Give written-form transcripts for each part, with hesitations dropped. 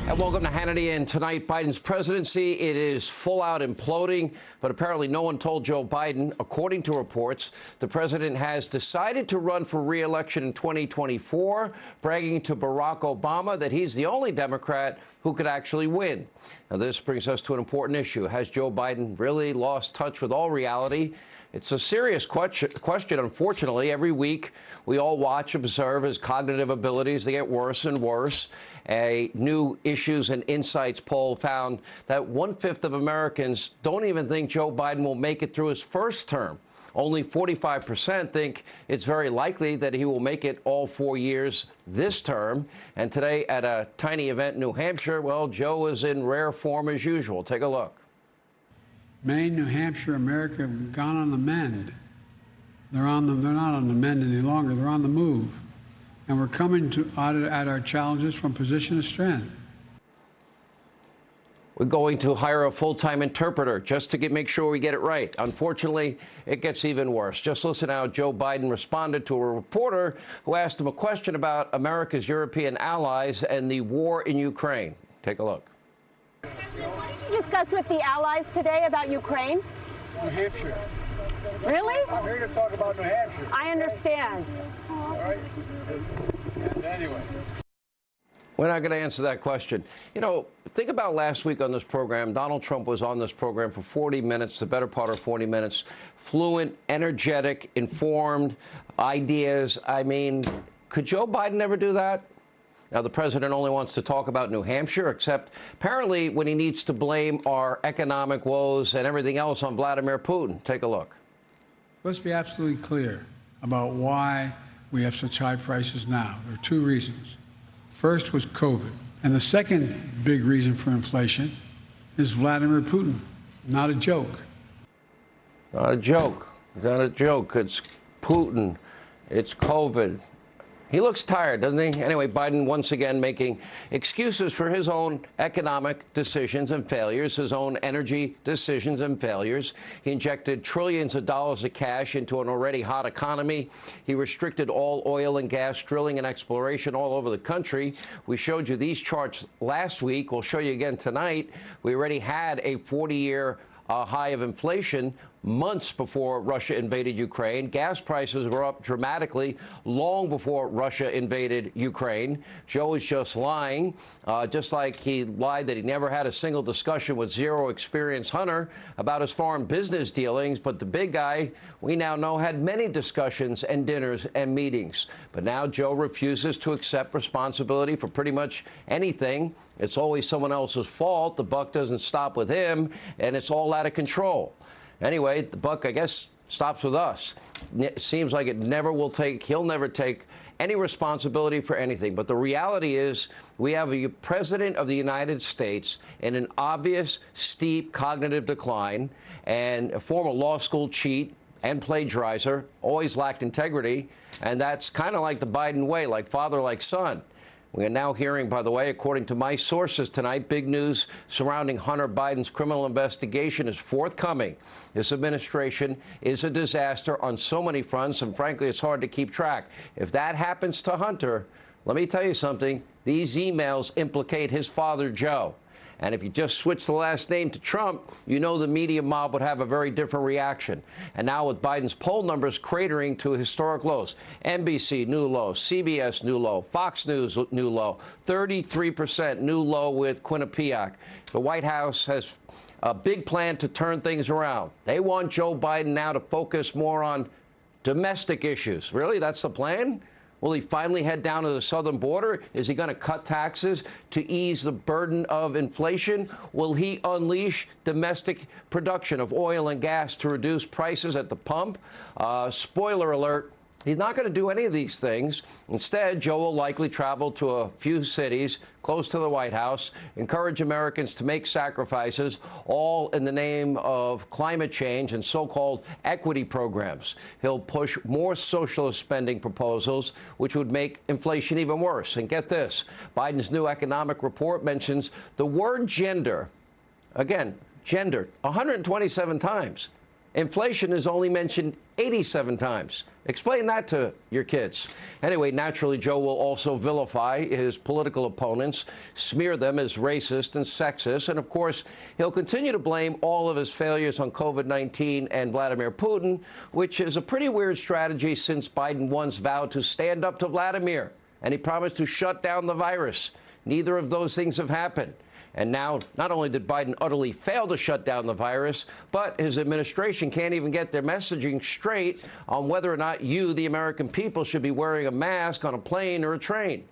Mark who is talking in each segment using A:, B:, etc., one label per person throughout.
A: And welcome to Hannity. And tonight, Biden's presidency, it is full out imploding. But apparently no one told Joe Biden. According to reports, the president has decided to run for re-election in 2024, bragging to Barack Obama that he's the only Democrat who could actually win. Now, this brings us to an important issue. Has Joe Biden really lost touch with all reality? It's a serious question. Unfortunately, every week we all watch, observe his cognitive abilities. They get worse and worse. A new Issues and Insights poll found that 1/5 of Americans don't even think Joe Biden will make it through his first term. Only 45% think it's very likely that he will make it all 4 years this term. And today at a tiny event in New Hampshire, well, Joe is in rare form as usual. Take a look.
B: Maine, New Hampshire, America have gone on the mend. They're not on the mend any longer. They're on the move. And we're coming at our challenges from a position of strength.
A: We're going to hire a full-time interpreter just to make sure we get it right. Unfortunately, it gets even worse. Just listen how Joe Biden responded to a reporter who asked him a question about America's European allies and the war in Ukraine. Take a look.
C: What did you discuss with the allies today about Ukraine?
B: New Hampshire.
C: Really?
B: I'm here to talk about New Hampshire.
C: I understand.
B: All right. And anyway.
A: We're not going to answer that question. You know, think about last week on this program. Donald Trump was on this program for 40 minutes, the better part of 40 minutes. Fluent, energetic, informed, ideas. I mean, could Joe Biden ever do that? Now, the president only wants to talk about New Hampshire, except apparently when he needs to blame our economic woes and everything else on Vladimir Putin. Take a look.
B: Let's be absolutely clear about why we have such high prices now. There are two reasons. First was COVID. And the second big reason for inflation is Vladimir Putin. Not a joke.
A: Not a joke. Not a joke. It's Putin. It's COVID. He looks tired, doesn't he? Anyway, Biden once again making excuses for his own economic decisions and failures, his own energy decisions and failures. He injected trillions of dollars of cash into an already hot economy. He restricted all oil and gas drilling and exploration all over the country. We showed you these charts last week. We'll show you again tonight. We already had a 40-year high of inflation months before Russia invaded Ukraine. Gas prices were up dramatically long before Russia invaded Ukraine. Joe is just lying, just like he lied that he never had a single discussion with zero experience Hunter about his foreign business dealings. But the big guy, we now know, had many discussions and dinners and meetings. But now Joe refuses to accept responsibility for pretty much anything. It's always someone else's fault. The buck doesn't stop with him, and it's all out of control. Anyway, the buck, I guess, stops with us. It seems like he'll never take any responsibility for anything. But the reality is we have a president of the United States in an obvious, steep cognitive decline, and a former law school cheat and plagiarizer, always lacked integrity. And that's kind of like the Biden way, like father, like son. We are now hearing, by the way, according to my sources tonight, big news surrounding Hunter Biden's criminal investigation is forthcoming. This administration is a disaster on so many fronts, and frankly, it's hard to keep track. If that happens to Hunter, let me tell you something. These emails implicate his father, Joe. And if you just switch the last name to Trump, you know the media mob would have a very different reaction. And now with Biden's poll numbers cratering to historic lows, NBC, new low, CBS, new low, Fox News, new low, 33% new low with Quinnipiac. The White House has a big plan to turn things around. They want Joe Biden now to focus more on domestic issues. Really? That's the plan? Will he finally head down to the southern border? Is he going to cut taxes to ease the burden of inflation? Will he unleash domestic production of oil and gas to reduce prices at the pump? Spoiler alert. He's not going to do any of these things. Instead, Joe will likely travel to a few cities close to the White House, encourage Americans to make sacrifices, all in the name of climate change and so-called equity programs. He'll push more socialist spending proposals, which would make inflation even worse. And get this, Biden's new economic report mentions the word gender, again, gender, 127 times. Inflation is only mentioned 87 times. Explain that to your kids. Anyway, naturally, Joe will also vilify his political opponents, smear them as racist and sexist, and of course, he'll continue to blame all of his failures on COVID-19 and Vladimir Putin, which is a pretty weird strategy since Biden once vowed to stand up to Vladimir, and he promised to shut down the virus. Neither of those things have happened. And now, not only did Biden utterly fail to shut down the virus, but his administration can't even get their messaging straight on whether or not you, the American people, should be wearing a mask on a plane or a train.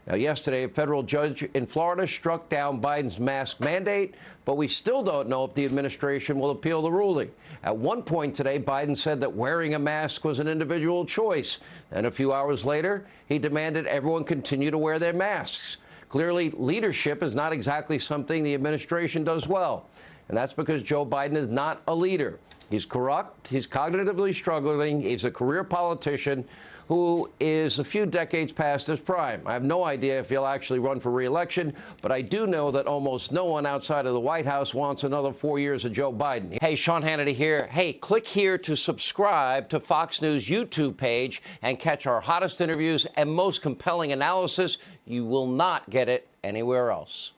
A: Now, yesterday, a federal judge in Florida struck down Biden's mask mandate, but we still don't know if the administration will appeal the ruling. At one point today, Biden said that wearing a mask was an individual choice. Then a few hours later, he demanded everyone continue to wear their masks. Clearly, leadership is not exactly something the administration does well. And that's because Joe Biden is not a leader. He's corrupt, he's cognitively struggling, he's a career politician who is a few decades past his prime. I have no idea if he'll actually run for re-election, but I do know that almost no one outside of the White House wants another 4 years of Joe Biden. Hey, Sean Hannity here. Hey, click here to subscribe to Fox News YouTube page and catch our hottest interviews and most compelling analysis. You will not get it anywhere else.